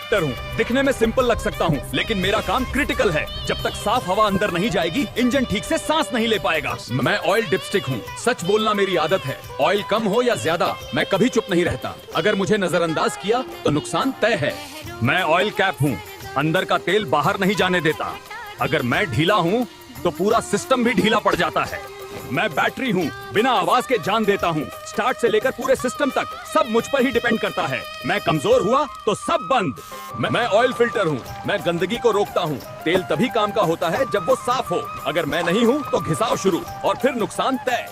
Lifter हूँ। दिखने में सिंपल लग सकता हूँ, लेकिन मेरा काम क्रिटिकल है। जब तक साफ हवा अंदर नहीं जाएगी, इंजन ठीक से सांस नहीं ले पाएगा। मैं ऑयल डिपस्टिक हूँ। सच बोलना मेरी आदत है। ऑयल कम हो या ज्यादा, मैं कभी चुप नहीं रहता। अगर मुझे नजरअंदाज किया तो नुकसान तय है। मैं ऑयल कैप हूँ। अंदर का तेल बाहर नहीं जाने देता। अगर मैं ढीला हूँ तो पूरा सिस्टम भी ढीला पड़ जाता है। मैं बैटरी हूँ, बिना आवाज के जान देता हूँ। स्टार्ट से लेकर पूरे सिस्टम तक सब मुझ पर ही डिपेंड करता है। मैं कमजोर हुआ तो सब बंद। मैं ऑयल फिल्टर हूँ। मैं गंदगी को रोकता हूँ। तेल तभी काम का होता है जब वो साफ हो। अगर मैं नहीं हूँ तो घिसाव शुरू और फिर नुकसान तय।